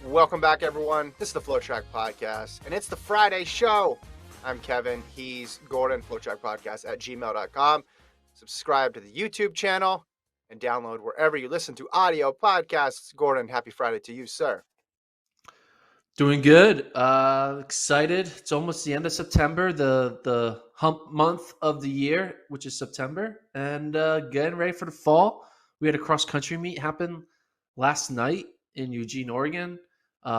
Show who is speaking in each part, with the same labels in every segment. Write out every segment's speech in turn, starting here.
Speaker 1: Welcome back, everyone. This is the FloTrack podcast, and it's the Friday show. I'm Kevin. He's Gordon, FloTrack podcast at gmail.com. Subscribe to the YouTube channel and download wherever you listen to audio podcasts. Gordon, happy Friday to you, sir.
Speaker 2: Doing good. Excited. It's almost the end of September, the hump month of the year, which is September, and getting ready for the fall. We had a cross-country meet happen last night in Eugene, Oregon.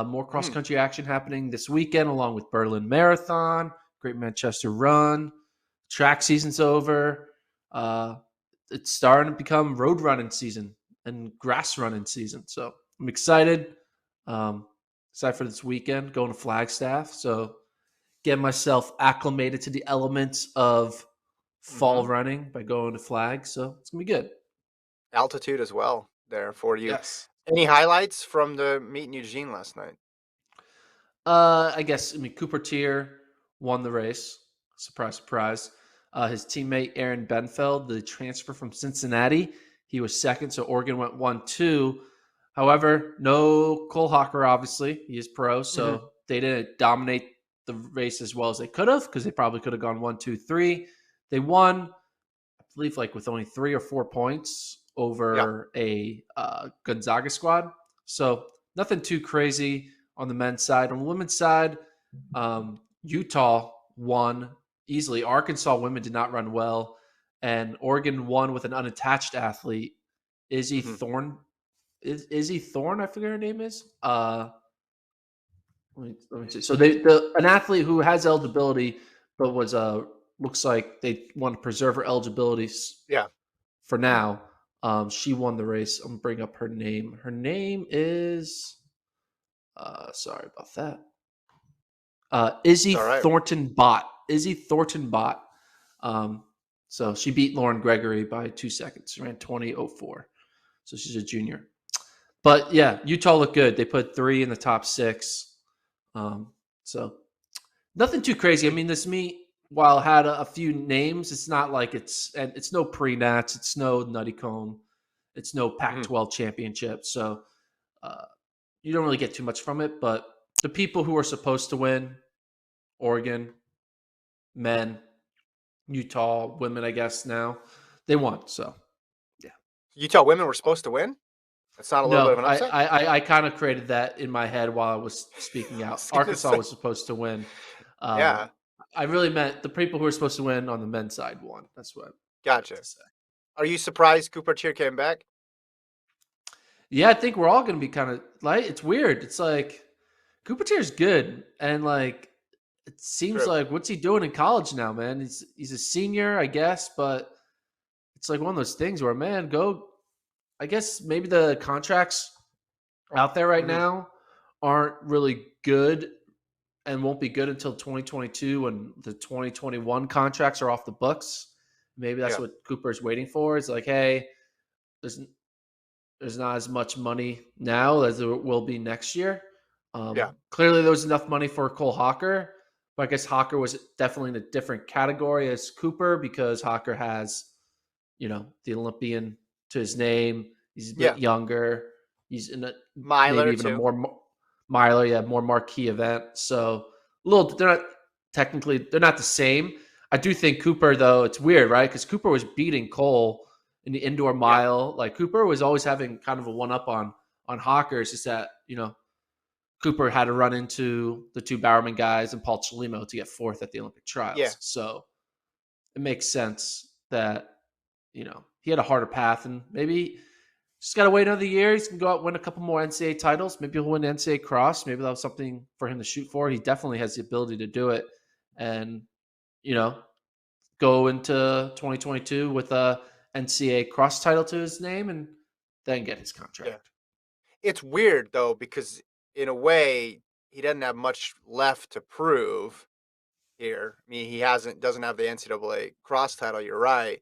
Speaker 2: More cross-country action happening this weekend, along with Berlin Marathon, Great Manchester Run. Track season's over. It's starting to become road running season and grass running season. So I'm excited. Excited for this weekend, going to Flagstaff. So getting myself acclimated to the elements of fall running by going to Flag. So it's going to be good.
Speaker 1: Altitude as well there for you.
Speaker 2: Yes.
Speaker 1: Any highlights from the meet in Eugene last night?
Speaker 2: Cooper Teare won the race. Surprise, surprise. His teammate Aaron Benfeld, the transfer from Cincinnati, he was second. So Oregon went 1-2. However, no Cole Hocker, obviously. He is pro, so they didn't dominate the race as well as they could have, because they probably could have gone 1-2-3. They won, I believe, with only 3 or 4 points over a Gonzaga squad. So nothing too crazy on the men's side. On the women's side, Utah won easily. Arkansas women did not run well, and Oregon won with an unattached athlete, Izzy Thorne. Izzy Thorne, I forget her name is. Let me see. So an athlete who has eligibility, but was looks like they want to preserve her eligibility.
Speaker 1: Yeah.
Speaker 2: For now, she won the race. I'm gonna bring up her name. Her name is. Sorry about that. Izzy Thornton Bott. Izzy Thornton Bott. So she beat Lauren Gregory by 2 seconds. She ran 20:04. So she's a junior. But yeah, Utah looked good. They put 3 in the top 6. So nothing too crazy. I mean, this meet, while it had a few names, it's not like it's no pre-nats, it's no Nutty Comb, it's no Pac-12 championship. So you don't really get too much from it. But the people who are supposed to win, Oregon, men, Utah, women, I guess now, they won. So yeah.
Speaker 1: Utah women were supposed to win? That's not a little bit of an upset?
Speaker 2: I kind of created that in my head while I was speaking out. Arkansas was supposed to win. I really meant the people who were supposed to win on the men's side won. That's what.
Speaker 1: Gotcha. Are you surprised Cooper Teare came back?
Speaker 2: Yeah, I think we're all going to be kind of like, it's weird. It's like Cooper Teare's good, and it seems like, what's he doing in college now, man? He's a senior, I guess, but it's like one of those things where, man, go. I guess maybe the contracts out there right now aren't really good and won't be good until 2022 when the 2021 contracts are off the books. Maybe that's what Cooper's waiting for. It's like, hey, there's not as much money now as there will be next year. Clearly there was enough money for Cole Hocker, but I guess Hocker was definitely in a different category as Cooper, because Hocker has, the Olympian to his name. He's a bit younger. He's in a
Speaker 1: Miler,
Speaker 2: maybe even a more marquee event. So they're not the same. I do think Cooper, though, it's weird, right? Because Cooper was beating Cole in the indoor mile. Like, Cooper was always having kind of a one-up on Hocker. It's just that, Cooper had to run into the 2 Bowerman guys and Paul Chalimo to get 4th at the Olympic trials. Yeah. So it makes sense that, he had a harder path, and maybe just got to wait another year. He's going to go out and win a couple more NCAA titles. Maybe he'll win the NCAA cross. Maybe that was something for him to shoot for. He definitely has the ability to do it, and, go into 2022 with a NCAA cross title to his name and then get his contract.
Speaker 1: Yeah. It's weird, though, because in a way, he doesn't have much left to prove here. I mean, he doesn't have the NCAA cross title. You're right.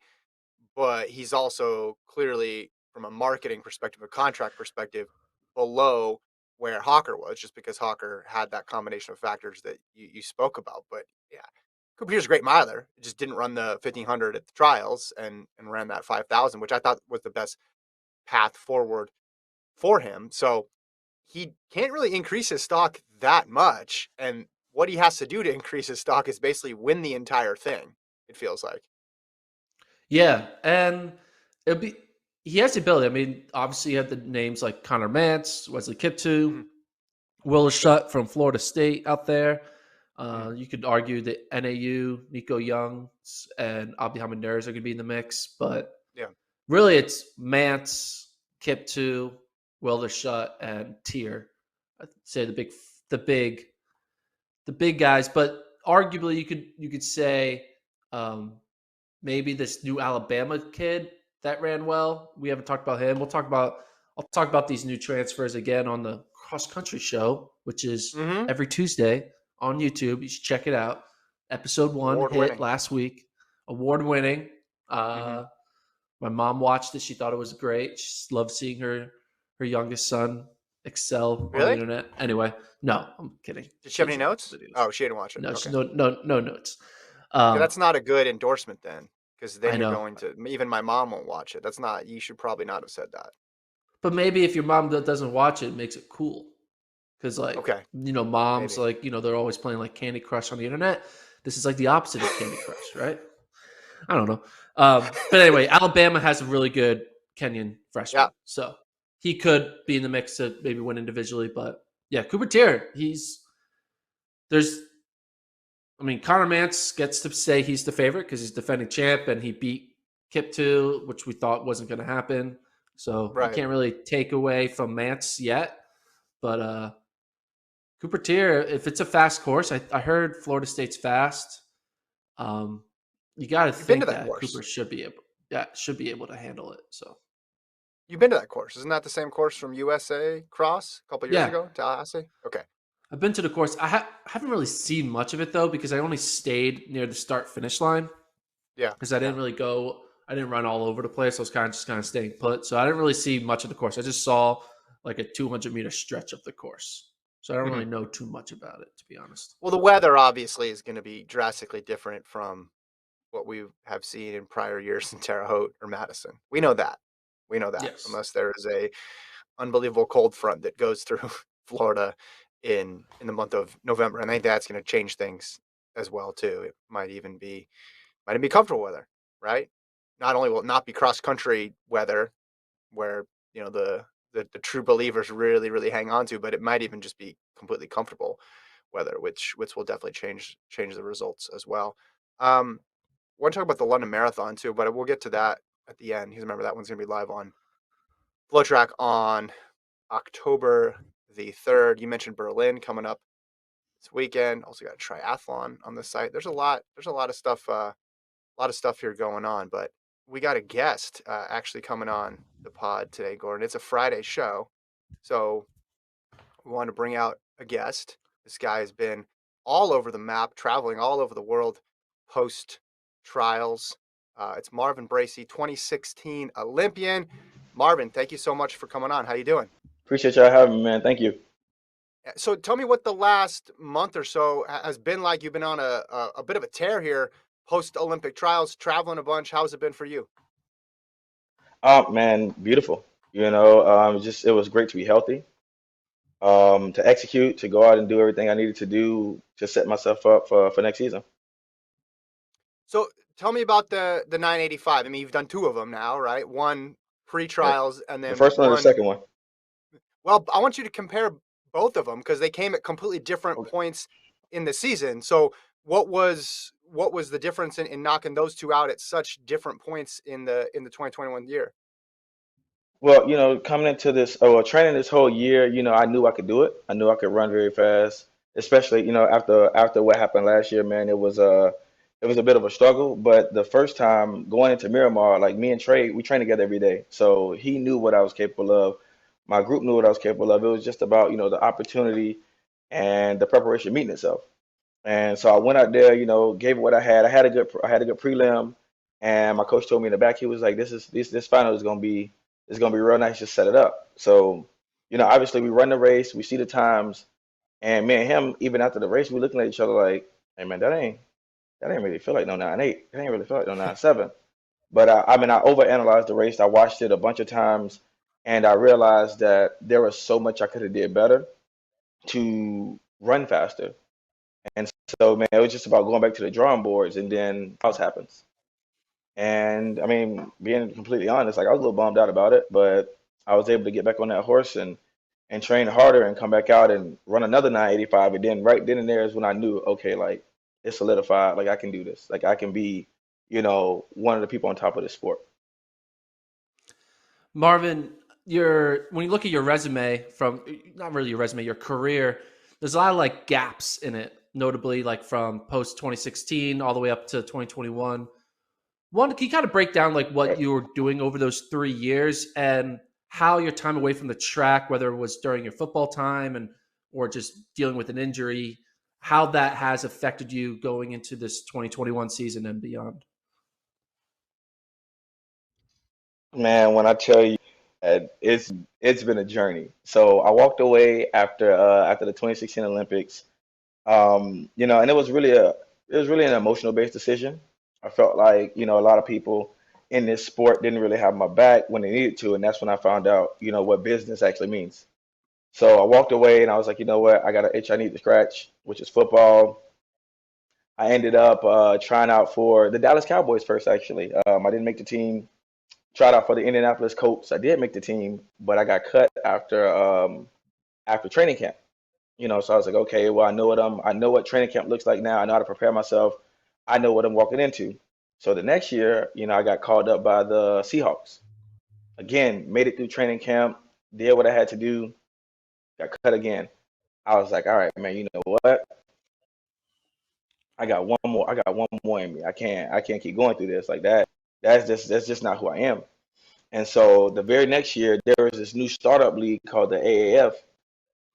Speaker 1: But he's also clearly, from a marketing perspective, a contract perspective, below where Hocker was, just because Hocker had that combination of factors that you spoke about. But yeah, Cooper Teare's a great miler. He just didn't run the 1500 at the trials and ran that 5000, which I thought was the best path forward for him. So he can't really increase his stock that much. And what he has to do to increase his stock is basically win the entire thing, it feels like.
Speaker 2: Yeah, and it'll be he has the ability. I mean, obviously you have the names like Connor Mance, Wesley Kiptu,
Speaker 1: Hmm.
Speaker 2: Will Shutt from Florida State out there.
Speaker 1: Hmm.
Speaker 2: You could argue that NAU, Nico Young, and Abdihamid Nurse are going to be in the mix, but
Speaker 1: Yeah.
Speaker 2: really it's Mance, Kiptu, Wilder Shutt, and Teare. I'd say the big, the big guys. But arguably, you could say um, maybe this new Alabama kid that ran well. We haven't talked about him. I'll talk about these new transfers again on the cross country show, which is
Speaker 1: Hmm.
Speaker 2: every Tuesday on YouTube. You should check it out. Episode one
Speaker 1: Award
Speaker 2: hit
Speaker 1: winning.
Speaker 2: last week, award winning.
Speaker 1: Hmm.
Speaker 2: My mom watched it. She thought it was great. She loved seeing her youngest son excel on the
Speaker 1: Really?
Speaker 2: internet. Anyway, no, I'm kidding.
Speaker 1: Did she
Speaker 2: She
Speaker 1: have any
Speaker 2: doesn't watch the
Speaker 1: notes?
Speaker 2: videos.
Speaker 1: Oh, she didn't watch it.
Speaker 2: No,
Speaker 1: Okay.
Speaker 2: no notes.
Speaker 1: Yeah,
Speaker 2: Um,
Speaker 1: that's not a good endorsement then, because then
Speaker 2: I
Speaker 1: you're
Speaker 2: know,
Speaker 1: going to, even my mom won't watch it. That's not, you should probably not have said that.
Speaker 2: but maybe if your mom doesn't watch it, it makes it cool. Because like
Speaker 1: Okay.
Speaker 2: moms
Speaker 1: Maybe.
Speaker 2: like they're always playing like Candy Crush on the internet. This is like the opposite of Candy Crush, right? I don't know. But anyway, Alabama has a really good Kenyan
Speaker 1: Yeah.
Speaker 2: freshman, so he could be in the mix to maybe win individually. But yeah, Cooper Teare, there's. I mean, Connor Mance gets to say he's the favorite because he's defending champ and he beat Kip 2, which we thought wasn't going to happen. So you
Speaker 1: Right.
Speaker 2: can't really take away from Mance yet. But Cooper Teare, if it's a fast course, I heard Florida State's fast. Um, you got to
Speaker 1: You've been to
Speaker 2: think
Speaker 1: that
Speaker 2: that
Speaker 1: course.
Speaker 2: Cooper should be able to handle it. So
Speaker 1: You've been to that course. Isn't that the same course from USA Cross a couple years
Speaker 2: yeah,
Speaker 1: ago, Tallahassee? Okay.
Speaker 2: I've been to the course. Haven't really seen much of it though because I only stayed near the start finish line
Speaker 1: Yeah.
Speaker 2: because I
Speaker 1: Yeah.
Speaker 2: didn't really go. I didn't run all over the place. I was kind of staying put. So I didn't really see much of the course. I just saw like a 200-meter stretch of the course. So I don't
Speaker 1: Hmm.
Speaker 2: really know too much about it, to be honest.
Speaker 1: Well, the weather obviously is going to be drastically different from what we have seen in prior years in Terre Haute or Madison. We know that. We know that.
Speaker 2: Yes.
Speaker 1: Unless there is a unbelievable cold front that goes through Florida in the month of November, and I think that's going to change things as well too. It might even be comfortable weather, right? Not only will it not be cross country weather where the true believers really really hang on to, but it might even just be completely comfortable weather, which will definitely change the results as well. I want to talk about the London Marathon too, but we'll get to that at the end. Because remember that one's going to be live on FloTrack on October the 3rd. You mentioned Berlin coming up this weekend. Also got a triathlon on the site. There's a lot. There's a lot of stuff. A lot of stuff here going on. But we got a guest actually coming on the pod today, Gordon. It's a Friday show, so we want to bring out a guest. This guy has been all over the map, traveling all over the world post trials. It's Marvin Bracey, 2016 Olympian. Marvin, thank you so much for coming on. How you doing?
Speaker 3: Appreciate y'all having me, man. Thank you.
Speaker 1: So tell me what the last month or so has been like. You've been on a bit of a tear here post Olympic trials, traveling a bunch. How's it been for you?
Speaker 3: Oh man, beautiful. Just it was great to be healthy, to execute, to go out and do everything I needed to do to set myself up for next season.
Speaker 1: So tell me about the 985. I mean, you've done two of them now, right? One
Speaker 3: Yeah.
Speaker 1: pre-trials and
Speaker 3: The
Speaker 1: then
Speaker 3: first one or the
Speaker 1: one.
Speaker 3: second one?
Speaker 1: Well, I want you to compare both of them because they came at completely different
Speaker 3: Okay.
Speaker 1: points in the season. So what was the difference in knocking those two out at such different points in the 2021 year?
Speaker 3: Well, coming into this, training this whole year, I knew I could do it. I knew I could run very fast, especially, after what happened last year, man, it was a bit of a struggle. But the first time going into Miramar, like me and Trey, we train together every day. So he knew what I was capable of. My group knew what I was capable of. It was just about, the opportunity and the preparation meeting itself. And so I went out there, gave it what I had. I had a good prelim, and my coach told me in the back, he was like, "This final is gonna be real nice. Just set it up." So, obviously we run the race, we see the times, and me and him, even after the race, we looking at each other like, "Hey man, that ain't really feel like no 9.8. That ain't really feel like no 9.7." But I mean, I overanalyzed the race. I watched it a bunch of times, and I realized that there was so much I could have did better to run faster. And so, man, it was just about going back to the drawing boards, and then house happens. And I mean, being completely honest, like I was a little bummed out about it, but I was able to get back on that horse and train harder and come back out and run another 985. And then right then and there is when I knew, okay, like it's solidified, like I can do this, like I can be, one of the people on top of the sport.
Speaker 2: Marvin, when you look at your resume from not really your resume, your career, there's a lot of like gaps in it, notably like from post 2016 all the way up to 2021. One, can you kind of break down like what you were doing over those 3 years and how your time away from the track, whether it was during your football time and or just dealing with an injury, how that has affected you going into this 2021 season and beyond?
Speaker 3: Man, when I tell you, it's been a journey. So I walked away after the 2016 Olympics. And it was really an emotional based decision. I felt like, a lot of people in this sport didn't really have my back when they needed to, and that's when I found out, what business actually means. So I walked away and I was like, you know what, I got an itch I need to scratch, which is football. I ended up trying out for the Dallas Cowboys first, actually. I didn't make the team. Tried out for the Indianapolis Colts. I did make the team, but I got cut after training camp. So I was like, okay, well, I know what training camp looks like now. I know how to prepare myself. I know what I'm walking into. So the next year, I got called up by the Seahawks. Again, made it through training camp, did what I had to do, got cut again. I was like, all right, man, you know what? I got one more. I got one more in me. I can't keep going through this like that. That's just not who I am. And so the very next year, there was this new startup league called the AAF,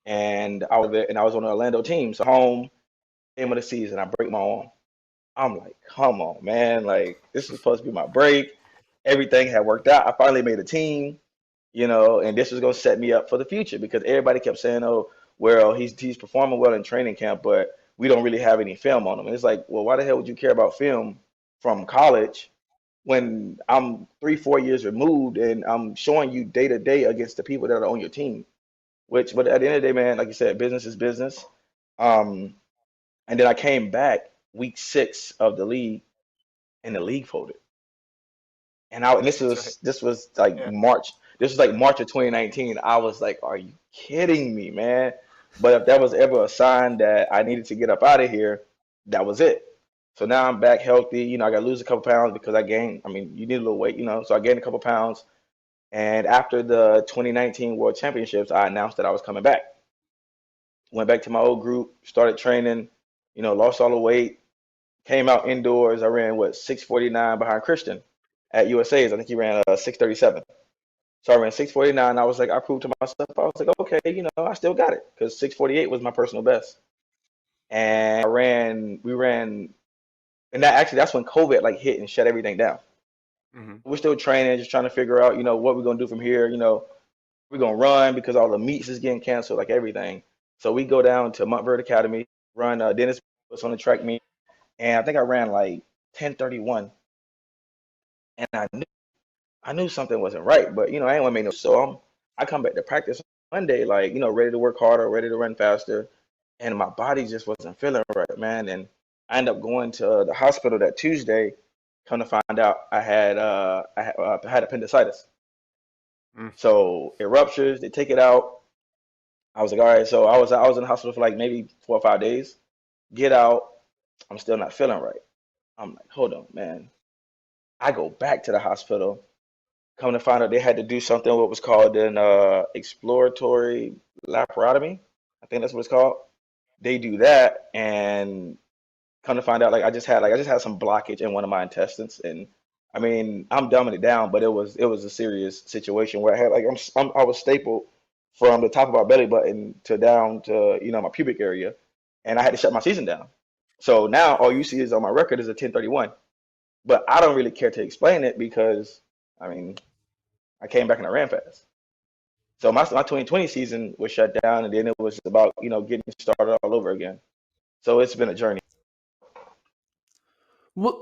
Speaker 3: and I was there, and I was on the Orlando team. So home, game of the season, I break my arm. I'm like, come on, man. Like, this was supposed to be my break. Everything had worked out. I finally made a team, and this was going to set me up for the future because everybody kept saying, oh, well, he's performing well in training camp, but we don't really have any film on him. And it's like, well, why the hell would you care about film from college when I'm 3, 4 years removed and I'm showing you day to day against the people that are on your team? But at the end of the day, man, like you said, business is business. Um, and then I came back week 6 of the league, and the league folded. And this
Speaker 1: That's right.
Speaker 3: was this was like
Speaker 1: Yeah.
Speaker 3: March. This was like March of 2019. I was like, "Are you kidding me, man?" But if that was ever a sign that I needed to get up out of here, that was it. So now I'm back healthy. I got to lose a couple pounds because I gained. I mean, you need a little weight, So I gained a couple pounds. And after the 2019 World Championships, I announced that I was coming back. Went back to my old group, started training. Lost all the weight. Came out indoors. I ran what 6:49 behind Christian at USA's. I think he ran 6:37. So I ran 6:49. I was like, I proved to myself. I was like, okay, I still got it because 6:48 was my personal best. And we ran, and that's when COVID like hit and shut everything down.
Speaker 1: Hmm.
Speaker 3: We're still training, just trying to figure out, what we're gonna do from here. We're gonna run because all the meets is getting canceled, like everything. So we go down to Montverde Academy, run Dennis was on the track meet, and I think I ran like 10:31, and I knew something wasn't right, but I ain't want to make no. So I come back to practice Monday, like ready to work harder, ready to run faster, and my body just wasn't feeling right, man. And I ended up going to the hospital that Tuesday. Come to find out, I had appendicitis.
Speaker 1: Mm.
Speaker 3: So it ruptures, they take it out. I was like, all right. So I was in the hospital for like maybe 4 or 5 days. Get out, I'm still not feeling right. I'm like, hold on, man. I go back to the hospital. Come to find out they had to do something what was called an exploratory laparotomy. I think that's what it's called. They do that, and come to find out, like I just had some blockage in one of my intestines, and I mean I'm dumbing it down, but it was a serious situation where I had like I was stapled from the top of my belly button to down to my pubic area, and I had to shut my season down. So now all you see is on my record is a 10:31, but I don't really care to explain it because I mean I came back and I ran fast. So my 2020 season was shut down, and then it was about getting started all over again. So it's been a journey.
Speaker 2: What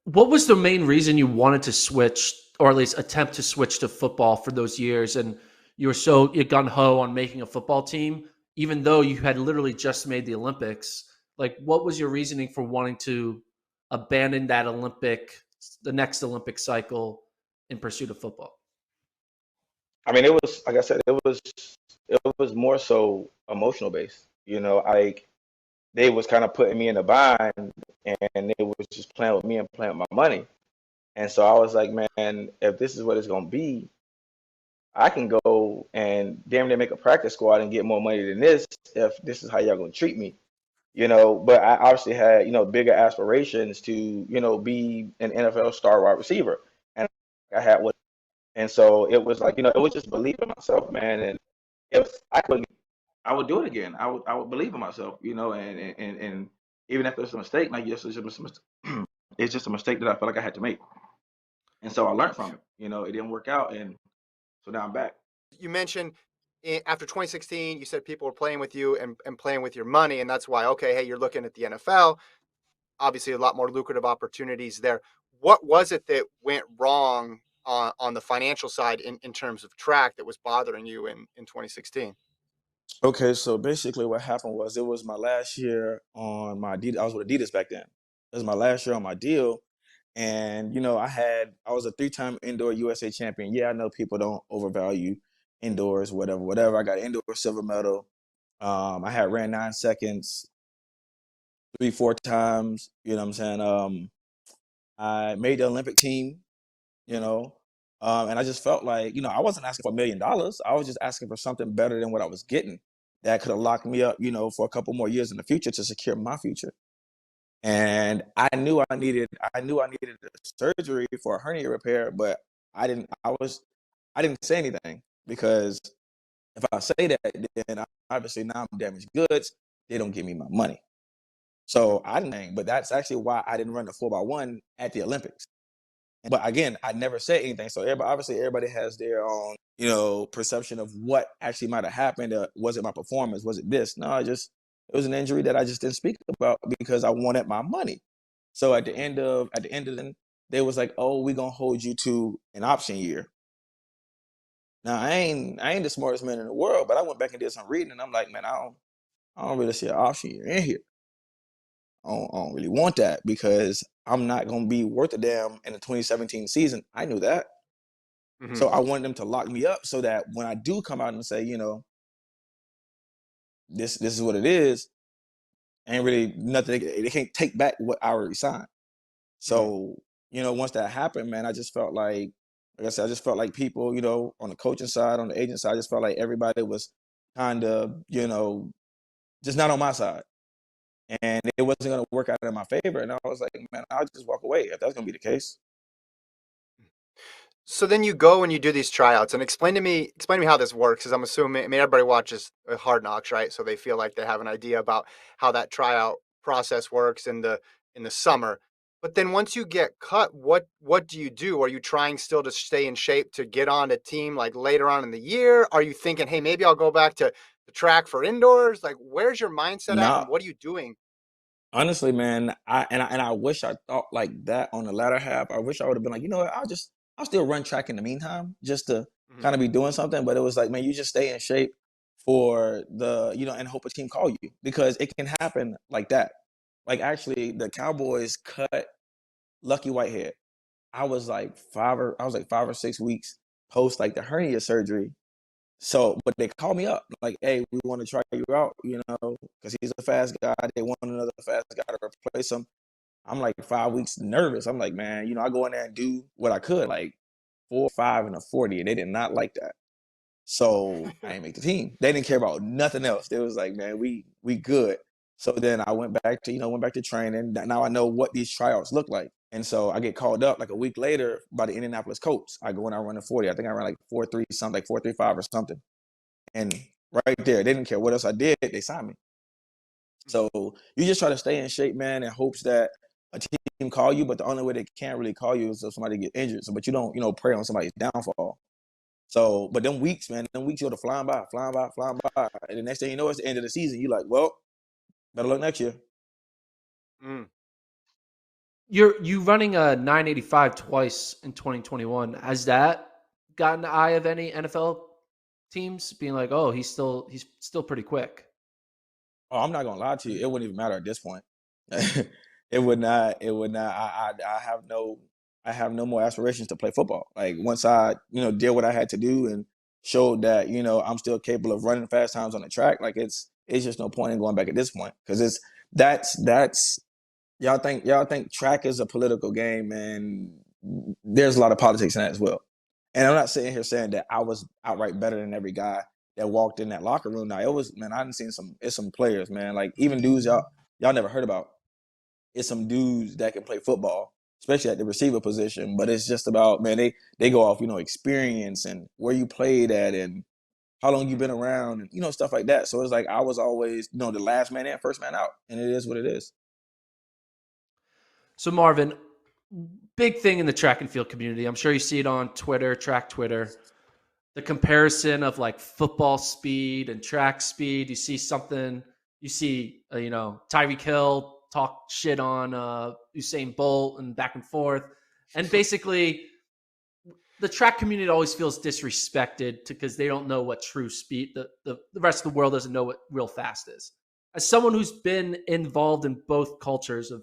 Speaker 2: what was the main reason you wanted to switch, or at least attempt to switch to football for those years? And you were so gun ho on making a football team, even though you had literally just made the Olympics. Like, what was your reasoning for wanting to abandon the next Olympic cycle in pursuit of football?
Speaker 3: I mean, it was like I said, it was more so emotional based. Like they was kind of putting me in a bind, and they was just playing with me and playing with my money. And so I was like, man, if this is what it's gonna be, I can go and damn near make a practice squad and get more money than this if this is how y'all gonna treat me. But I obviously had, bigger aspirations to, be an NFL star wide receiver. And I had what, and so it was like, it was just believing in myself, man. And if I could, I would do it again. I would believe in myself, and even if it's a mistake, like yes, it's just a mistake that I felt like I had to make. And so I learned from it. It didn't work out, and so now I'm back.
Speaker 1: You mentioned after 2016, you said people were playing with you and playing with your money, and that's why, okay, hey, you're looking at the NFL. Obviously, a lot more lucrative opportunities there. What was it that went wrong on the financial side in terms of track that was bothering you in 2016?
Speaker 3: Okay, so basically what happened was it was my last year on my Adidas. I was with Adidas back then. It was my last year on my deal. And I was a three-time indoor USA champion. Yeah, I know people don't overvalue indoors, whatever, whatever. I got an indoor silver medal. I had ran 9 seconds 3, 4 times. You know what I'm saying? I made the Olympic team, you know. And I just felt like, I wasn't asking for $1 million. I was just asking for something better than what I was getting that could have locked me up, for a couple more years in the future to secure my future. And I knew I needed a surgery for a hernia repair, but I didn't say anything because if I say that, then obviously now I'm damaged goods. They don't give me my money. So I didn't, but that's actually why I didn't run the 4x1 at the Olympics. But again, I never said anything. So everybody has their own, perception of what actually might have happened. Was it my performance? Was it this? No, it was an injury that I just didn't speak about because I wanted my money. So at the end of they was like, oh, we're gonna hold you to an option year. Now I ain't the smartest man in the world, but I went back and did some reading and I'm like, man, I don't really see an option year in here. I don't really want that because I'm not gonna be worth a damn in the 2017 season. I knew that.
Speaker 1: Hmm.
Speaker 3: So I wanted them to lock me up so that when I do come out and say, this is what it is, ain't really nothing. They can't take back what I already signed.
Speaker 1: Hmm.
Speaker 3: So, once that happened, man, I just felt like I said, I just felt like people, on the coaching side, on the agent side, I just felt like everybody was kind of, just not on my side. And it wasn't going to work out in my favor. And I was like, man, I'll just walk away if that's going to be the case.
Speaker 1: So then you go and you do these tryouts and explain to me how this works. Because I'm assuming, I mean, everybody watches Hard Knocks, right? So they feel like they have an idea about how that tryout process works in the summer. But then once you get cut, what do you do? Are you trying still to stay in shape to get on a team like later on in the year? Are you thinking, hey, maybe I'll go back to the track for indoors? Like, where's your mindset at, and
Speaker 3: Nah,
Speaker 1: what are you doing?
Speaker 3: honestly, man, I wish I thought like that on the latter half. I wish I would have been like, what, I'll still run track in the meantime, just to
Speaker 1: Mhm.
Speaker 3: kind of be doing something. But it was like, man, you just stay in shape for and hope a team call you because it can happen like that. Like actually, the Cowboys cut Lucky Whitehead. I was like 5 or 6 weeks post like the hernia surgery. So, but they called me up like, "Hey, we want to try you out, because he's a fast guy. They want another fast guy to replace him." I'm like 5 weeks nervous. I'm like, man, I go in there and do what I could, like 4, 5, and a 40, and they did not like that. So I didn't make the team. They didn't care about nothing else. They was like, man, we good. So then I went back to training. Now I know what these tryouts look like. And so I get called up like a week later by the Indianapolis Colts. I go in, I run a 40. I think I ran like 4.3 something, like 4.35 or something. And right there, they didn't care what else I did. They signed me. So you just try to stay in shape, man, in hopes that a team call you. But the only way they can't really call you is if somebody get injured. So, but you don't, prey on somebody's downfall. So, but them weeks go to flying by, flying by, flying by. And the next thing you know, it's the end of the season. You're like, well, better luck next year.
Speaker 2: Mm. You running a 985 twice in 2021. Has that gotten the eye of any NFL teams, being like, "Oh, he's still pretty quick."
Speaker 3: Oh, I'm not gonna lie to you. It wouldn't even matter at this point. It would not. It would not. I have no. I have no more aspirations to play football. Like once I, did what I had to do and showed that, I'm still capable of running fast times on the track. Like it's just no point in going back at this point because that's y'all think track is a political game, and there's a lot of politics in that as well. And I'm not sitting here saying that I was outright better than every guy that walked in that locker room. Now it was, man, I done seen some players, man, like even dudes y'all never heard about. It's some dudes that can play football, especially at the receiver position. But it's just about, man, they go off, experience and where you played at and how long you've been around and stuff like that. So it's like I was always, the last man in, first man out, and it is what it is.
Speaker 2: So Marvin, big thing in the track and field community. I'm sure you see it on Twitter, track Twitter. The comparison of like football speed and track speed. You see something. You see, Tyreek Hill talk shit on Usain Bolt and back and forth, and basically, the track community always feels disrespected because they don't know what true speed. The rest of the world doesn't know what real fast is. As someone who's been involved in both cultures of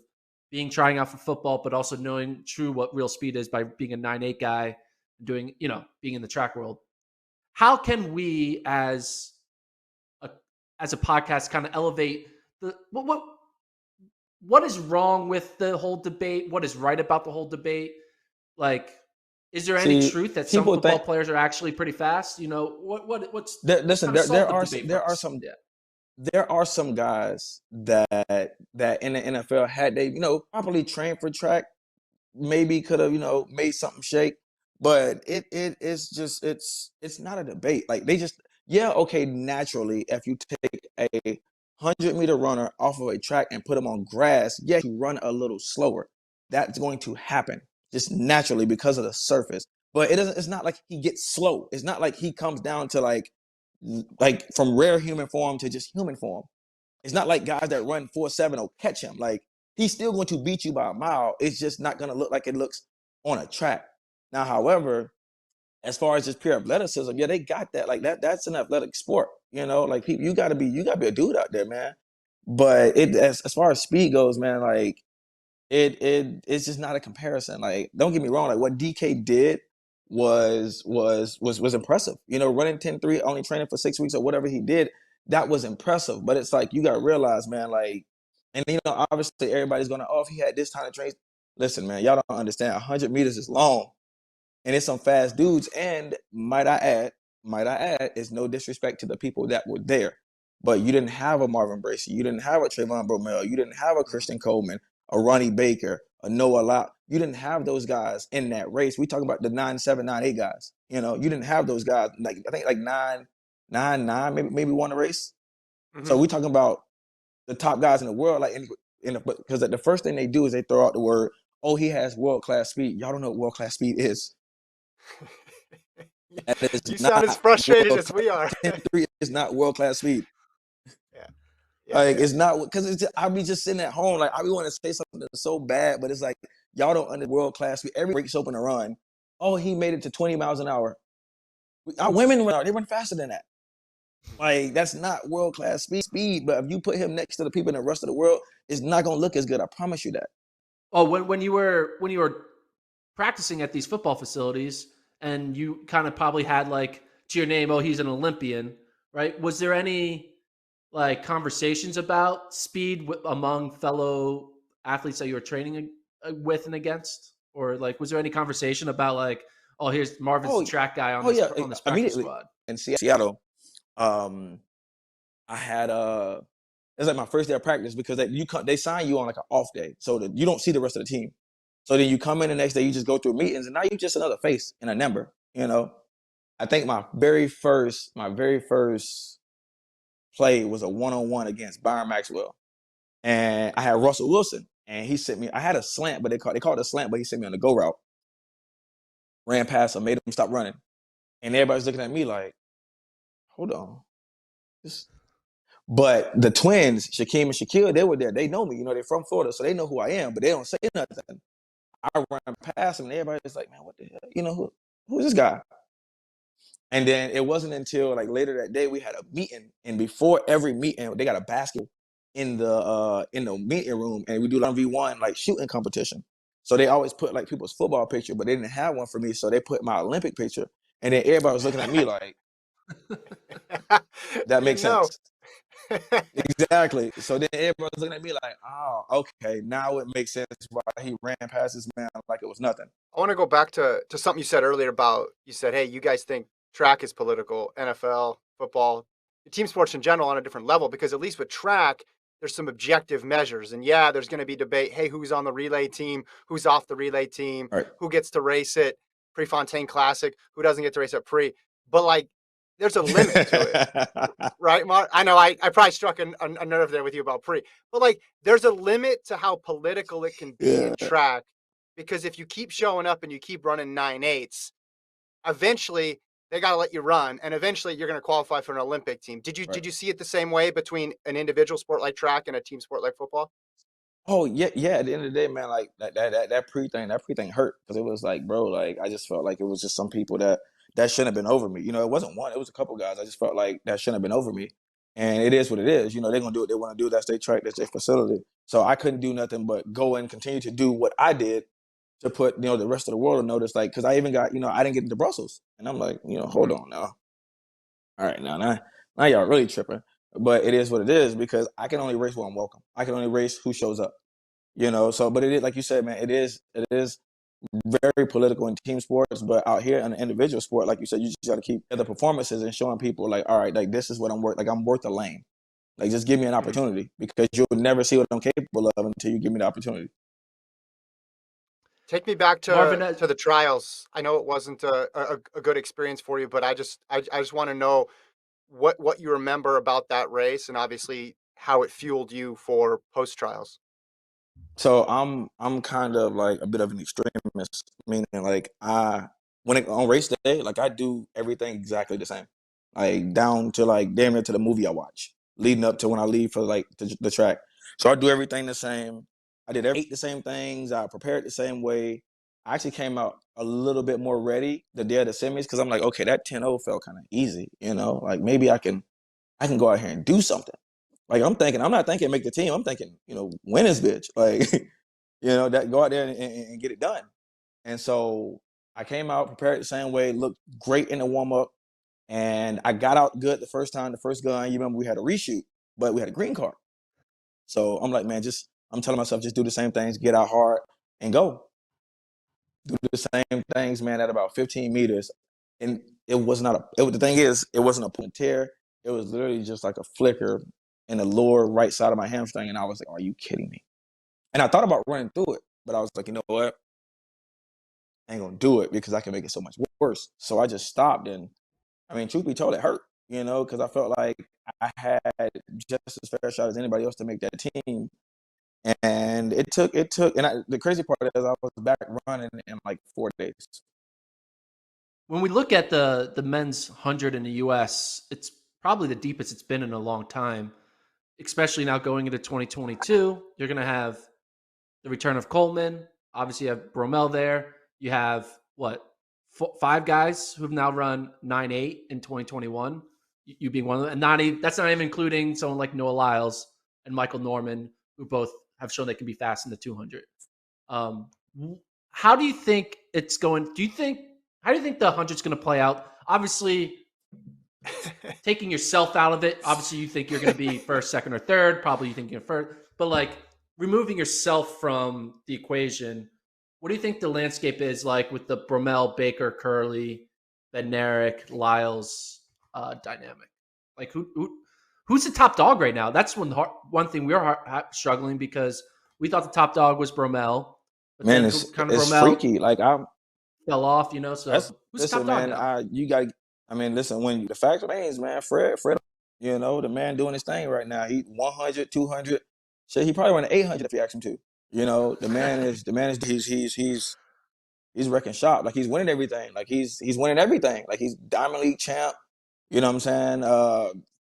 Speaker 2: being trying out for football, but also knowing true what real speed is by being a 9.8 guy, doing being in the track world. How can we as a podcast kind of elevate the what is wrong with the whole debate? What is right about the whole debate? Like, is there any truth that some football players are actually pretty fast? What's
Speaker 3: listen? There
Speaker 2: Yeah.
Speaker 3: There are some guys that in the NFL had they properly trained for track, maybe could have made something shake, but it's just it's not a debate. Like they just okay, naturally if you take a 100-meter runner off of a track and put him on grass, you run a little slower. That's going to happen just naturally because of the surface. But it's not like he gets slow. It's not like he comes down to like from rare human form to just human form. It's not like guys that run 4.7 will catch him. Like he's still going to beat you by a mile. It's just not going to look like it looks on a track. Now, however, as far as just pure athleticism, they got that. Like that's an athletic sport. Like people, you gotta be a dude out there, man. But as far as speed goes, man, like it's just not a comparison. Like, don't get me wrong, like what DK did was impressive. Running 10.3, only training for 6 weeks or whatever he did, that was impressive. But it's like you gotta realize, man, like, and obviously everybody's gonna, if he had this time to train. Listen, man, y'all don't understand. 100 meters is long. And it's some fast dudes. And might I add, it's no disrespect to the people that were there. But you didn't have a Marvin Bracey. You didn't have a Trayvon Bromell. You didn't have a Christian Coleman, a Ronnie Baker, a Noah Lott. You didn't have those guys in that race. We talk about the 9.7, 9.8 guys. You didn't have those guys. Like I think like 9.9, maybe won the race. Mm-hmm. So we're talking about the top guys in the world. Like, because the first thing they do is they throw out the word, "Oh, he has world-class speed." Y'all don't know what world-class speed is.
Speaker 1: You sound as frustrated as we are.
Speaker 3: 10.3 is not world-class speed.
Speaker 1: Yeah,
Speaker 3: it's not, because I be just sitting at home, like I be wanting to say something so bad, but it's like y'all don't understand world-class speed. Every breaks open a run. Oh, he made it to 20 miles an hour. Our women they run faster than that. Like that's not world-class speed. But if you put him next to the people in the rest of the world, it's not gonna look as good. I promise you that.
Speaker 2: Oh, when you were practicing at these football facilities, and you kind of probably had like to your name, oh, he's an Olympian, right? Was there any like conversations about speed among fellow athletes that you were training with and against? Or like, was there any conversation about like, oh, here's Marvin's the track guy on this practice squad?
Speaker 3: In Seattle, I had it's like my first day of practice because they sign you on like an off day, so that you don't see the rest of the team. So then you come in the next day, you just go through meetings, and now you're just another face and a number. I think my very first play was a one-on-one against Byron Maxwell, and I had Russell Wilson, and he sent me. I had a slant, but they called it a slant, but he sent me on the go route. Ran past him, made him stop running, and everybody's looking at me like, "Hold on." But the twins, Shaquem and Shaquille, they were there. They know me. They're from Florida, so they know who I am, but they don't say nothing. I ran past him, and everybody's like, "Man, what the hell? Who's this guy?" And then it wasn't until like later that day we had a meeting, and before every meeting, they got a basket in the meeting room, and we do 1v1 like shooting competition. So they always put like people's football picture, but they didn't have one for me, so they put my Olympic picture, and then everybody was looking at me like that
Speaker 1: You
Speaker 3: makes
Speaker 1: know.
Speaker 3: sense. Exactly. So then everybody was looking at me like, oh, okay, now it makes sense why he ran past this man like it was nothing.
Speaker 1: I want to go back to something you said earlier about you said, hey, you guys think track is political, NFL, football, team sports in general on a different level, because at least with track, there's some objective measures. And yeah, there's going to be debate. Hey, who's on the relay team? Who's off the relay team?
Speaker 3: Right.
Speaker 1: Who gets to race it? Prefontaine Classic? Who doesn't get to race at Pre? But like, there's a limit to it, right, Mark? I know I probably struck a nerve there with you about Pre, but like, there's a limit to how political it can be
Speaker 3: Yeah.
Speaker 1: in track, because if you keep showing up and you keep running 9.8s, eventually they got to let you run, and eventually you're going to qualify for an Olympic team. Did you
Speaker 3: Right.
Speaker 1: did you see it the same way between an individual sport like track and a team sport like football?
Speaker 3: Oh yeah, yeah. At the end of the day, man, like that pre thing hurt because it was like, bro, like I just felt like it was just some people that shouldn't have been over me. You know, it wasn't one, it was a couple guys. I just felt like that shouldn't have been over me. And it is what it is. You know, they're gonna do what they want to do. That's their track, that's their facility. So I couldn't do nothing but go and continue to do what I did to put, the rest of the world on notice. Like, cause I even got, I didn't get into Brussels. And I'm like, hold on now. All right, now y'all really tripping. But it is what it is because I can only race where I'm welcome. I can only race who shows up. So but it is like you said, man, it is very political in team sports, but out here in an individual sport, like you said, you just got to keep the performances and showing people like, all right, like this is what I'm worth. Like I'm worth a lane. Like just give me an opportunity because you'll never see what I'm capable of until you give me the opportunity.
Speaker 1: Take me back
Speaker 2: Marvin,
Speaker 1: to the trials. I know it wasn't a good experience for you, but I just want to know what you remember about that race, and obviously how it fueled you for post trials.
Speaker 3: So I'm kind of like a bit of an extremist, meaning like on race day, like I do everything exactly the same, like down to like damn near to the movie I watch, leading up to when I leave for like the track. So I do everything the same. Ate the same things. I prepared the same way. I actually came out a little bit more ready the day of the semis because I'm like, okay, that 10-0 felt kind of easy, like maybe I can go out here and do something. Like I'm not thinking make the team. I'm thinking, win this bitch. Like, that go out there and get it done. And so I came out prepared the same way, looked great in the warm up, and I got out good the first time. The first gun, you remember we had a reshoot, but we had a green card. So I'm like, man, I'm telling myself just do the same things, get out hard, and go. Do the same things, man. At about 15 meters, and it was not the thing is, it wasn't a point tear. It was literally just like a flicker in the lower right side of my hamstring, and I was like, "Are you kidding me?" And I thought about running through it, but I was like, you know what? I ain't gonna do it because I can make it so much worse. So I just stopped, and I mean, truth be told, it hurt, because I felt like I had just as fair a shot as anybody else to make that team. And the crazy part is I was back running in like 4 days.
Speaker 2: when we look at the men's 100 in the U.S., it's probably the deepest it's been in a long time, especially now going into 2022. You're going to have the return of Coleman. Obviously, you have Bromell there. You have, five guys who've now run 9.8 in 2021, you being one of them. And that's not even including someone like Noah Lyles and Michael Norman, who both have shown they can be fast in the 200. How do you think it's going? How do you think the 100 is going to play out? Obviously, taking yourself out of it, obviously you think you're going to be first, second, or third. Probably you think you're first. But like removing yourself from the equation, what do you think the landscape is like with the Bromell, Baker, Curley, Bednarik, Lyles dynamic? Like who's the top dog right now? That's one thing we're struggling because we thought the top dog was Bromell, but
Speaker 3: Man,
Speaker 2: then
Speaker 3: it's
Speaker 2: kind of
Speaker 3: it's
Speaker 2: Bromell
Speaker 3: freaky. Like
Speaker 2: fell off, So who's the
Speaker 3: listen,
Speaker 2: top dog
Speaker 3: man.
Speaker 2: now?
Speaker 3: You got. I mean, listen. When the fact remains, man, Fred, the man doing his thing right now. He 100, 200. Shit, he probably running 800 if you ask him to. He's wrecking shop. Like he's winning everything. Like he's winning everything. Like he's Diamond League champ. You know what I'm saying?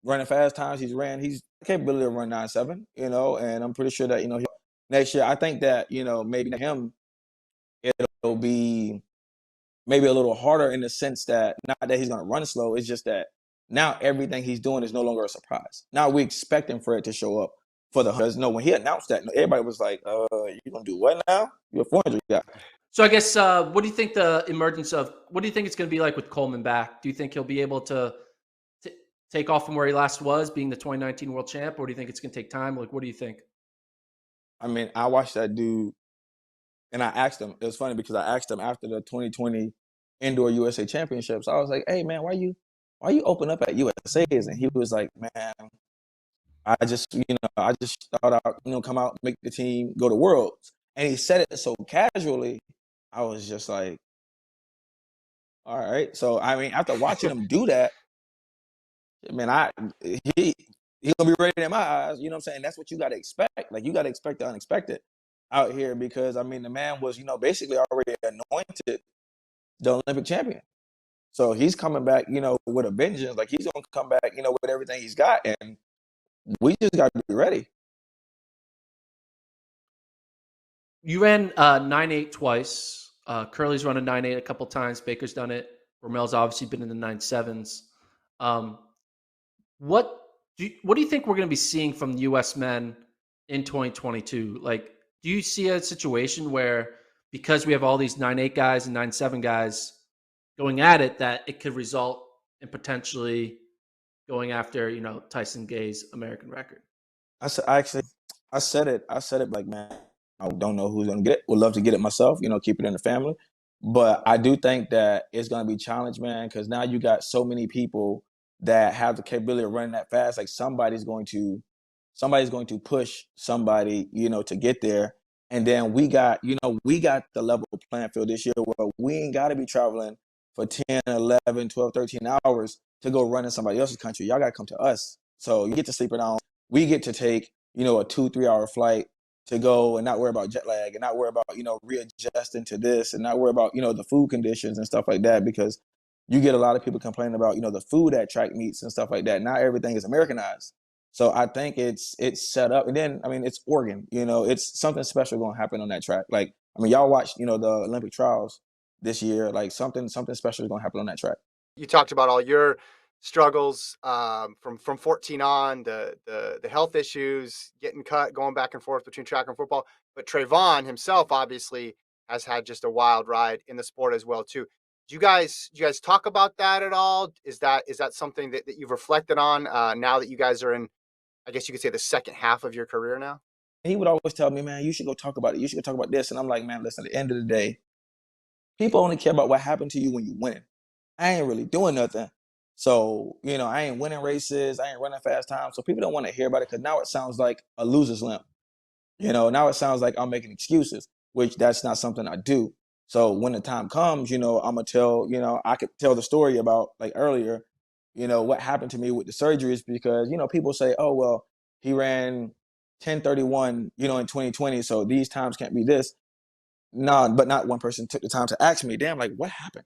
Speaker 3: Running fast times he's capability of run 9.7. And I'm pretty sure that next year I think that maybe him it'll be maybe a little harder in the sense that not that he's going to run slow. It's just that now everything he's doing is no longer a surprise. Now we expecting for it to show up for the because no, when he announced that, everybody was like, you gonna do what now? You're a 400 guy.
Speaker 2: So I guess what do you think the emergence of what do you think it's going to be like with Coleman back? Do you think he'll be able to take off from where he last was, being the 2019 world champ, or do you think it's going to take time? Like, what do you think?
Speaker 3: I mean, I watched that dude, and I asked him. It was funny because I asked him after the 2020 Indoor USA Championships. I was like, "Hey, man, why you open up at USA's?" And he was like, "Man, I just thought I'd, come out, make the team, go to Worlds." And he said it so casually. I was just like, all right. So I mean, after watching him do that, man, he he's gonna be ready in my eyes. You know what I'm saying? That's what you gotta expect. Like you gotta expect the unexpected out here because I mean the man was, basically already anointed the Olympic champion. So he's coming back, with a vengeance. Like he's gonna come back, with everything he's got, and we just gotta be ready.
Speaker 2: You ran 9.8 twice. Curly's run a 9.8 a couple times. Baker's done it. Romel's obviously been in the 9.7s. What do you think we're going to be seeing from the U.S. men in 2022? Like, do you see a situation where because we have all these 9.8 guys and 9.7 guys going at it, that it could result in potentially going after, Tyson Gay's American record?
Speaker 3: I said it. Like, man, I don't know who's gonna get it. Would love to get it myself. Keep it in the family. But I do think that it's gonna be challenged, man, because now you got so many people that have the capability of running that fast. Like somebody's going to push somebody, to get there. And then we got the level playing field this year where we ain't got to be traveling for 10, 11, 12, 13 hours to go run in somebody else's country. Y'all got to come to us. So you get to sleep it on. We get to take, a 2-3 hour flight to go and not worry about jet lag and not worry about, readjusting to this and not worry about, the food conditions and stuff like that because you get a lot of people complaining about, the food at track meets and stuff like that. Now everything is Americanized. So I think it's set up. And then, I mean, it's Oregon, it's something special going to happen on that track. Like, I mean, y'all watched, the Olympic trials this year, like something special is going to happen on that track.
Speaker 1: You talked about all your struggles from 14 on, the health issues, getting cut, going back and forth between track and football. But Trayvon himself obviously has had just a wild ride in the sport as well too. Do you guys talk about that at all? Is that something that you've reflected on now that you guys are in, I guess you could say, the second half of your career now?
Speaker 3: He would always tell me, man, you should go talk about it. You should go talk about this. And I'm like, man, listen, at the end of the day, people only care about what happened to you when you win. I ain't really doing nothing. So, I ain't winning races. I ain't running fast times. So people don't want to hear about it because now it sounds like a loser's limp. Now it sounds like I'm making excuses, which that's not something I do. So when the time comes, I'm going to tell, I could tell the story about like earlier, what happened to me with the surgeries because, people say, oh, well, he ran 10:31, in 2020. So these times can't be this. No, but not one person took the time to ask me, damn, like what happened?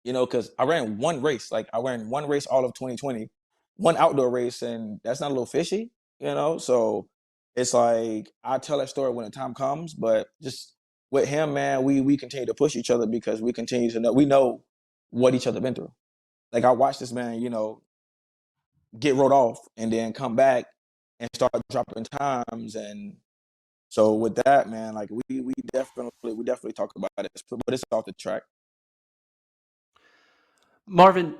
Speaker 3: Because I ran one race. Like I ran one race all of 2020, one outdoor race, and that's not a little fishy, So it's like I tell that story when the time comes, but just with him, man, we continue to push each other because we continue to know what each other been through. Like I watched this man, get wrote off and then come back and start dropping times, and so with that, man, like we definitely talk about it, but it's off the track.
Speaker 2: Marvin,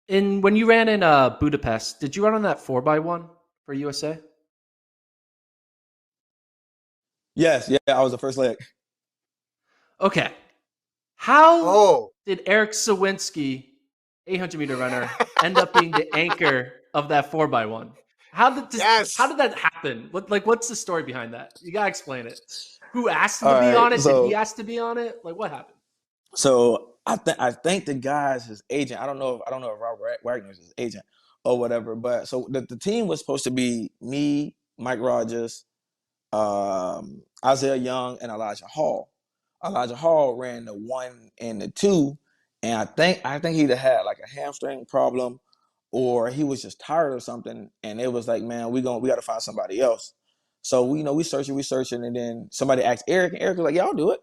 Speaker 2: when you ran in Budapest, did you run on that 4x1 for USA?
Speaker 3: Yes, yeah, I was the first leg.
Speaker 2: Okay. How
Speaker 1: Oh,
Speaker 2: did Eric Sawinski, 800-meter runner, end up being the anchor of that 4x1? How did that happen? What's the story behind that? You gotta explain it. Who asked him to be on it? Did he ask to be on it? Like what happened?
Speaker 3: So I think the guy's his agent. I don't know if Robert Wagner's his agent or whatever. But so the team was supposed to be me, Mike Rogers, Isaiah Young, and Elijah Hall. Elijah Hall ran the 1 and the 2, and I think he either had like a hamstring problem or he was just tired or something. And it was like, man, we got to find somebody else. So we searching, and then somebody asked Eric, and Eric was like, yeah, I'll do it.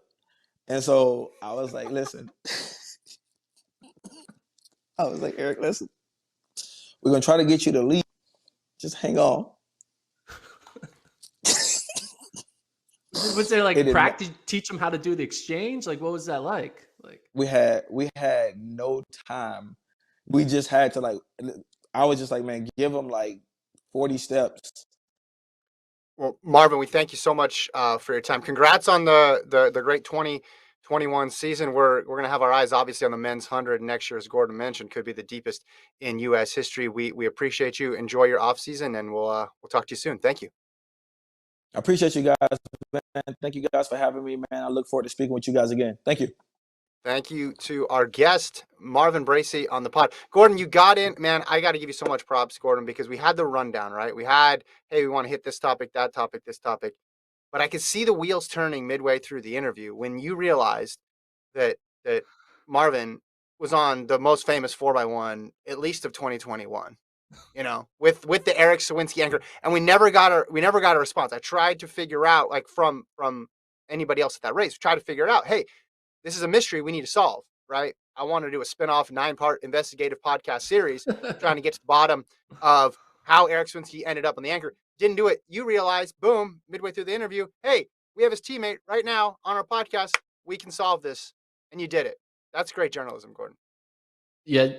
Speaker 3: And so I was like, listen,
Speaker 4: I was like, Eric, listen, we're gonna try to get you to leave. Just hang on.
Speaker 2: Was there
Speaker 4: It
Speaker 2: like
Speaker 4: did not.
Speaker 2: practice teach them how to do the exchange? Like what was that like? Like
Speaker 4: We had no time. We just had to like. I was just like, man, give them like 40 steps.
Speaker 1: Well, Marvin, we thank you so much for your time. Congrats on the great 2021 season. We're gonna have our eyes obviously on the men's 100 next year, as Gordon mentioned, could be the deepest in U.S. history. We appreciate you. Enjoy your off season, and we'll talk to you soon. Thank you.
Speaker 4: I appreciate you guys, man. Thank you guys for having me, man. I look forward to speaking with you guys again. Thank you.
Speaker 1: Thank you to our guest, Marvin Bracey, on the pod. Gordon, you got in, man. I got to give you so much props, Gordon, because we had the rundown, right? We had, hey, we want to hit this topic, that topic, this topic. But I could see the wheels turning midway through the interview when you realized that Marvin was on the most famous 4x1, at least of 2021. With the Eric Sawinski anchor, and we never got a response. I tried to figure out, like, from anybody else at that race, tried to figure it out. Hey, this is a mystery we need to solve, right? I want to do a spin-off 9-part investigative podcast series trying to get to the bottom of how Eric Swinsky ended up on the anchor. Didn't do it. You realize, boom, midway through the interview, hey, we have his teammate right now on our podcast. We can solve this. And you did it. That's great journalism, Gordon.
Speaker 2: Yeah,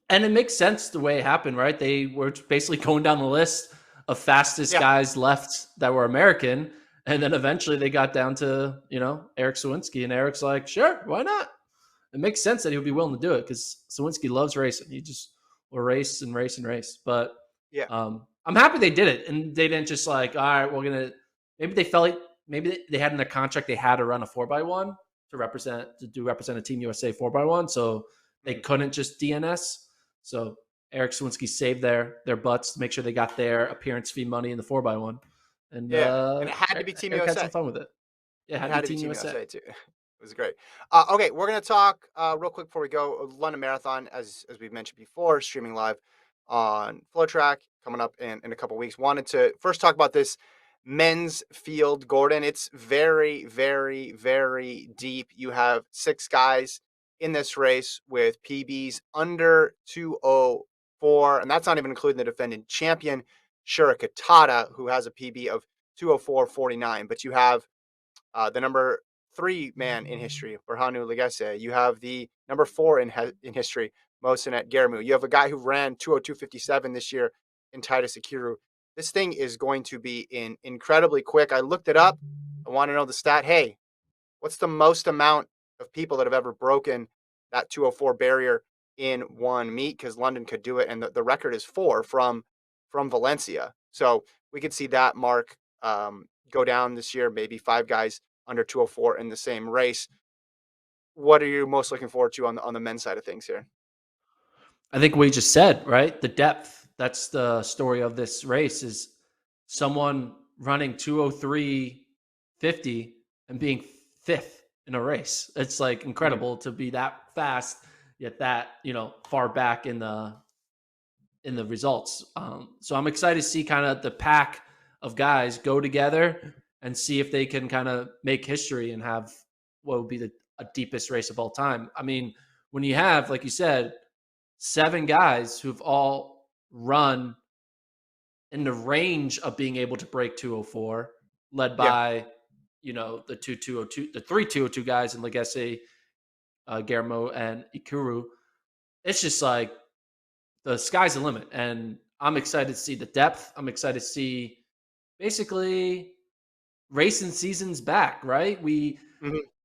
Speaker 2: and it makes sense the way it happened, right? They were basically going down the list of fastest guys left that were American, and then eventually they got down to Eric Sawinski, and Eric's like, sure, why not? It makes sense that he would be willing to do it because Sawinski loves racing. He just will race and race and race. But I'm happy they did it, and they didn't just like, all right, we're gonna. Maybe they felt like maybe they had in their contract they had to run a 4x1 to represent a Team USA 4x1, so they couldn't just DNS. So Eric Sawinski saved their butts to make sure they got their appearance fee money in the 4x1. And
Speaker 1: and it had to be Team
Speaker 2: Eric
Speaker 1: USA.
Speaker 2: had some fun with it. Yeah,
Speaker 1: it had to be Team USA too. It was great. Okay, we're going to talk real quick before we go. London Marathon, as we've mentioned before, streaming live on FloTrack, coming up in a couple weeks. Wanted to first talk about this men's field, Gordon. It's very, very, very deep. You have 6 guys in this race with PBs under 204, and that's not even including the defending champion, Shura Katada, who has a PB of 204.49. But you have the number 3 man in history, Berhanu Legesse. You have the number 4 in history, Mosenet Germu. You have a guy who ran 202.57 this year in Titus Akiru. This thing is going to be incredibly quick. I looked it up. I want to know the stat. Hey, what's the most amount of people that have ever broken that 204 barrier in one meet? Because London could do it, and the record is 4 from Valencia. So we could see that mark go down this year. Maybe 5 guys under 204 in the same race. What are you most looking forward to on the men's side of things here?
Speaker 2: I think what you just said, right? The depth. That's the story of this race is someone running 203.50 and being 5th in a race. It's like incredible to be that fast, yet that, far back in the results. So I'm excited to see kind of the pack of guys go together and see if they can kind of make history and have what would be a deepest race of all time. I mean, when you have, like you said, 7 guys who've all run in the range of being able to break 204, led by, the 202, the 3 202 guys in Legesse, Guillermo, and Ikuru. It's just like the sky's the limit. And I'm excited to see the depth. I'm excited to see basically racing season's back, right?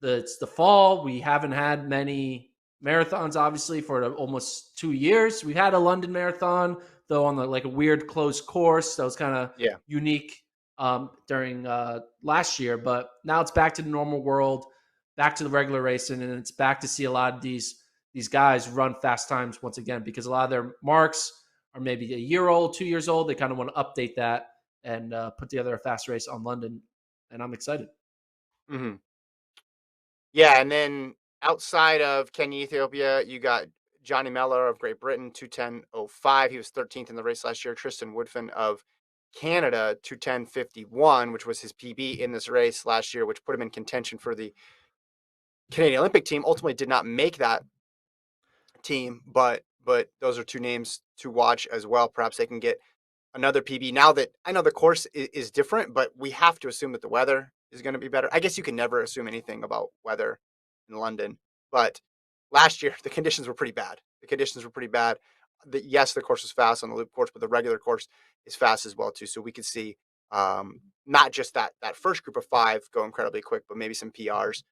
Speaker 2: It's the fall. We haven't had many marathons, obviously, for almost 2 years. We've had a London Marathon, though, on a weird closed course. That was kind of unique during last year. But now it's back to the normal world, back to the regular racing, and it's back to see a lot of these guys run fast times once again, because a lot of their marks are maybe a year old, 2 years old. They kind of want to update that and put together a fast race on London, and I'm excited.
Speaker 1: Mm-hmm. Yeah, and then outside of Kenya, Ethiopia, you got Johnny Mellor of Great Britain, 210.05. He was 13th in the race last year. Tristan Woodfin of Canada, 210.51, which was his PB in this race last year, which put him in contention for the Canadian Olympic team. Ultimately did not make that team, but but those are two names to watch as well. Perhaps they can get another PB. Now that I know the course is different, but we have to assume that the weather is going to be better. I guess you can never assume anything about weather in London, but last year the conditions were pretty bad. The conditions were pretty bad. Yes, the course was fast on the loop course, but the regular course is fast as well too. So we could see not just that first group of five go incredibly quick, but maybe some PRs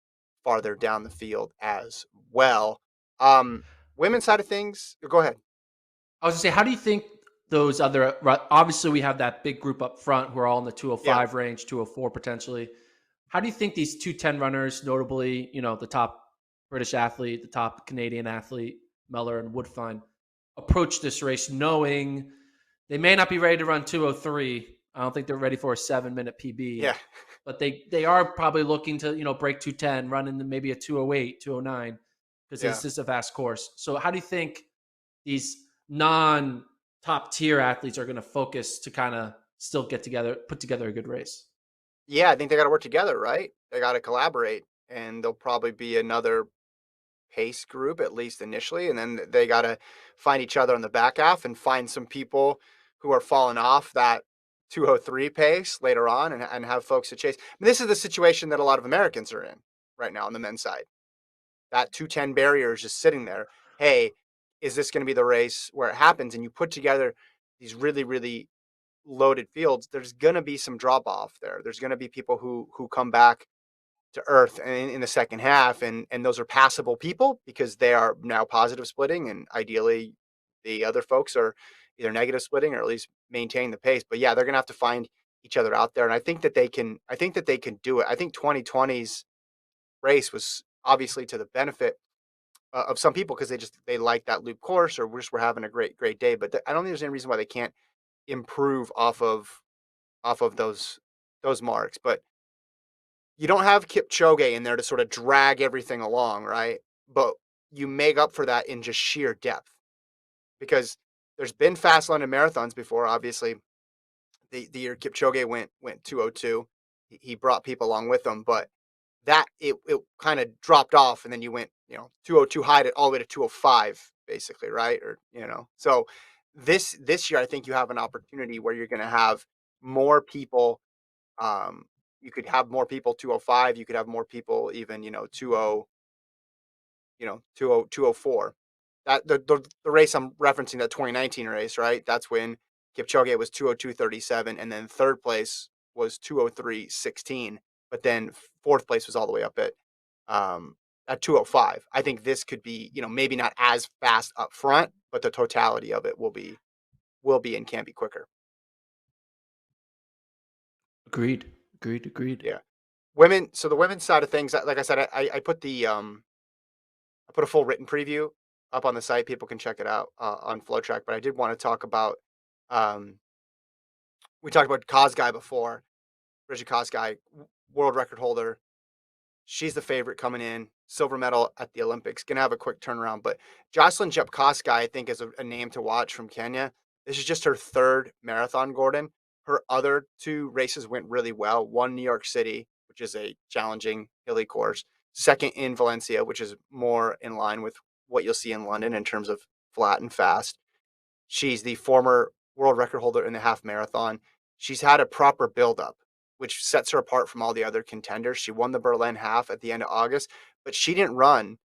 Speaker 1: farther down the field as well. Um, Women's side of things, go ahead.
Speaker 2: I was gonna say, how do you think those other? Obviously, we have that big group up front who are all in the
Speaker 1: Yeah.
Speaker 2: 205 range, 204 potentially. How do you think these 210 runners, notably, the top British athlete, the top Canadian athlete, Meller and Woodfine, approach this race knowing they may not be ready to run 203? I don't think they're ready for a 7-minute PB,
Speaker 1: Yeah.
Speaker 2: but they are probably looking to break 210, run into maybe a 208, 209, because
Speaker 1: Yeah.
Speaker 2: this is a fast course. So how do you think these non top tier athletes are going to focus to kind of still put together a good race?
Speaker 1: Yeah, I think they got to work together, right? They got to collaborate, and there'll probably be another pace group at least initially, and then they got to find each other on the back half and find some people who are falling off that 203 pace later on, and have folks to chase. I mean, this is the situation that a lot of Americans are in right now on the men's side. That 210 barrier is just sitting there. Hey, is this going to be the race where it happens? And you put together these really, really loaded fields, there's going to be some drop off there. There's going to be people who come back to earth in the second half, and those are passable people because they are now positive splitting, and ideally the other folks are either negative splitting or at least maintain the pace. But yeah, they're going to have to find each other out there, and I think that they can. I think that they can do it. I think 2020's race was obviously to the benefit of some people because they like that loop course or just were having a great day. But I don't think there's any reason why they can't improve off of those marks. But you don't have Kipchoge in there to sort of drag everything along, right? But you make up for that in just sheer depth because there's been fast London marathons before. Obviously, the year Kipchoge went 202, he brought people along with him, but that it kind of dropped off, and then you went 202 high to all the way to 205 basically, right? Or so this year I think you have an opportunity where you're going to have more people. um you could have more people 205, you could have more people even 20 204. That the race I'm referencing, that 2019 race, right? That's when Kipchoge was 202.37, and then third place was 203.16, but then fourth place was all the way up um, at 205. I think this could be, maybe not as fast up front, but the totality of it will be and can be quicker.
Speaker 2: Agreed. Agreed.
Speaker 1: Yeah. Women. So the women's side of things, like I said, I put I put a full written preview up on the site. People can check it out on FloTrack. But I did want to talk about. Um, we talked about Kosgei before. Bridget Kosgei, world record holder. She's the favorite coming in, silver medal at the Olympics. Gonna have a quick turnaround. But Jocelyn Jepkosgei, I think, is a name to watch from Kenya. This is just her third marathon, Gordon. Her other two races went really well. One, New York City, which is a challenging hilly course. Second in Valencia, which is more in line with what you'll see in London in terms of flat and fast. She's the former world record holder in the half marathon. She's had a proper buildup, which sets her apart from all the other contenders. She won the Berlin half at the end of August, but she didn't run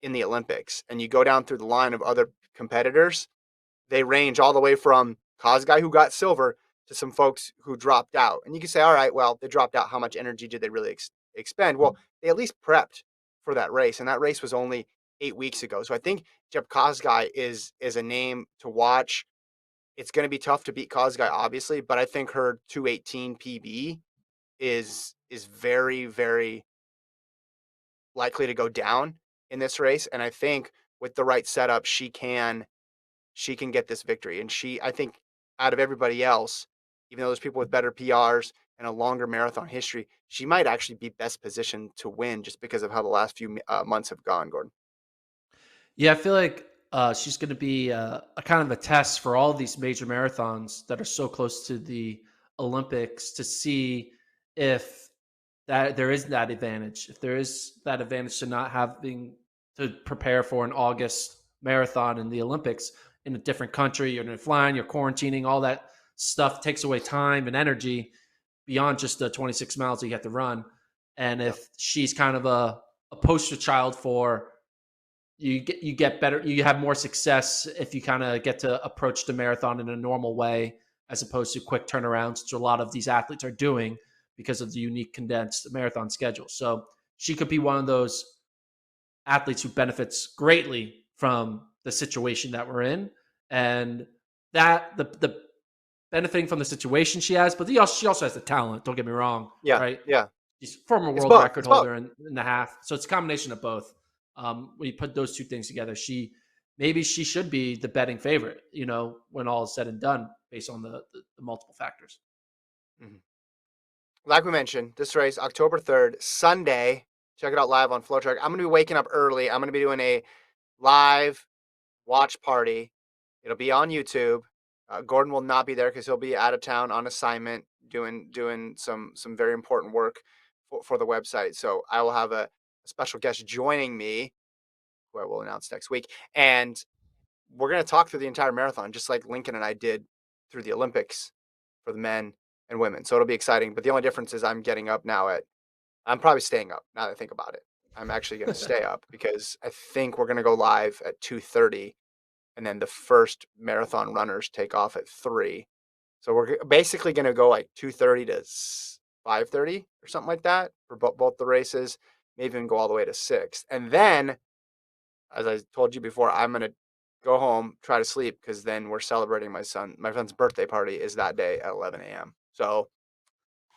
Speaker 1: in the Olympics. And you go down through the line of other competitors, they range all the way from Kosgei, who got silver, to some folks who dropped out. And you can say, all right, well, they dropped out. How much energy did they really expend? Well, they at least prepped for that race, and that race was only 8 weeks ago. So I think Jeb Kosgei is a name to watch. It's going to be tough to beat Kosgei, obviously, but I think her 218 PB is very, very likely to go down in this race. And I think with the right setup, she can get this victory. And I think out of everybody else, even though there's people with better PRs and a longer marathon history, she might actually be best positioned to win just because of how the last few months have gone, Gordon.
Speaker 2: Yeah, I feel like she's going to be a kind of a test for all these major marathons that are so close to the Olympics to see if that there is that advantage. If there is that advantage to not having to prepare for an August marathon in the Olympics in a different country. You're flying, you're quarantining, all that stuff takes away time and energy beyond just the 26 miles that you have to run. And if she's kind of a poster child for you get better, you have more success if you kind of get to approach the marathon in a normal way as opposed to quick turnarounds, which a lot of these athletes are doing because of the unique condensed marathon schedule. So she could be one of those athletes who benefits greatly from the situation that we're in, and that the benefiting from the situation she has, but she also has the talent. Don't get me wrong,
Speaker 1: Yeah,
Speaker 2: right?
Speaker 1: yeah.
Speaker 2: She's former
Speaker 1: It's
Speaker 2: world
Speaker 1: both.
Speaker 2: record
Speaker 1: It's both.
Speaker 2: holder in the half, so it's a combination of both. When you put those two things together, maybe she should be the betting favorite. When all is said and done, based on the multiple factors.
Speaker 1: Mm-hmm. Like we mentioned, this race, October 3rd, Sunday. Check it out live on FloTrack. I'm going to be waking up early. I'm going to be doing a live watch party. It'll be on YouTube. Gordon will not be there because he'll be out of town on assignment doing some very important work for the website. So I will have a special guest joining me, who I will announce next week. And we're going to talk through the entire marathon, just like Lincoln and I did through the Olympics for the men and women. So it'll be exciting. But the only difference is I'm probably staying up now that I think about it. I'm actually going to stay up because I think we're going to go live at 2:30, and then the first marathon runners take off at 3. So we're basically going to go like 2:30 to 5:30 or something like that for both the races, maybe even go all the way to 6. And then, as I told you before, I'm going to go home, try to sleep, because then we're celebrating my son's birthday party is that day at 11 a.m. So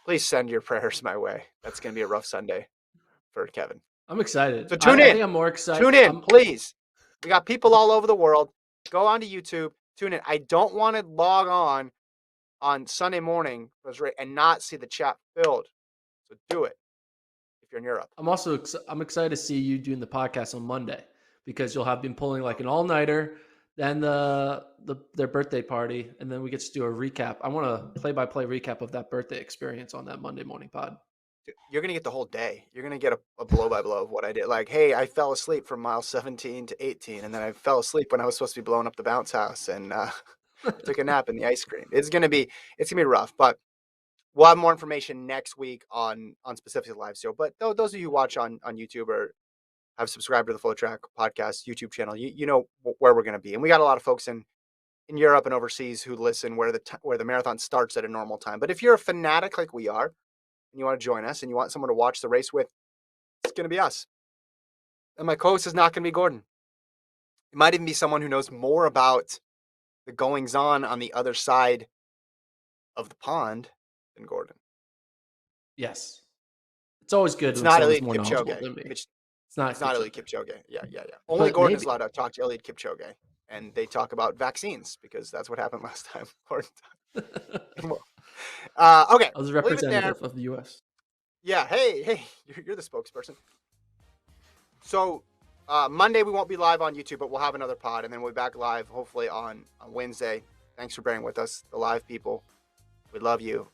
Speaker 1: please send your prayers my way. That's going to be a rough Sunday for Kevin.
Speaker 2: I'm excited.
Speaker 1: So tune in.
Speaker 2: I think I'm more excited.
Speaker 1: Tune in, please. We got people all over the world. Go onto YouTube. Tune in. I don't want to log on Sunday morning and not see the chat filled. So do it if you're in Europe.
Speaker 2: I'm excited to see you doing the podcast on Monday because you'll have been pulling like an all-nighter, then their birthday party, and then we get to do a recap. I want a play-by-play recap of that birthday experience on that Monday morning pod.
Speaker 1: You're going to get the whole day. You're going to get a blow-by-blow of what I did. Like, hey, I fell asleep from mile 17 to 18, and then I fell asleep when I was supposed to be blowing up the bounce house, and I took a nap in the ice cream. It's going to be rough, but we'll have more information next week on specific live show. But those of you who watch on YouTube or have subscribed to the FloTrack podcast YouTube channel, you know where we're going to be. And we got a lot of folks in Europe and overseas who listen where the marathon starts at a normal time. But if you're a fanatic like we are, and you want to join us and you want someone to watch the race with, it's going to be us. And my co-host is not going to be Gordon. It might even be someone who knows more about the goings-on on the other side of the pond than Gordon.
Speaker 2: Yes. It's always good
Speaker 1: It's
Speaker 2: when
Speaker 1: not
Speaker 2: someone's
Speaker 1: Eliud
Speaker 2: more knowledgeable than me.
Speaker 1: It's
Speaker 2: not
Speaker 1: Eliud Kipchoge. Yeah. Only
Speaker 2: But
Speaker 1: Gordon is allowed to talk to Eliud Kipchoge. And they talk about vaccines because that's what happened last time. Gordon. Okay.
Speaker 2: I was a representative of the U.S.
Speaker 1: Yeah. Hey, you're the spokesperson. So Monday we won't be live on YouTube, but we'll have another pod, and then we'll be back live hopefully on Wednesday. Thanks for bearing with us, the live people. We love you.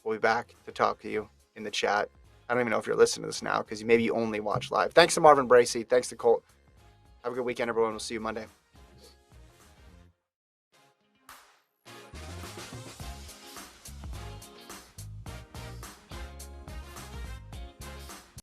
Speaker 1: We'll be back to talk to you in the chat. I don't even know if you're listening to this now because maybe you only watch live. Thanks to Marvin Bracey. Thanks to Colt. Have a good weekend, everyone. We'll see you Monday.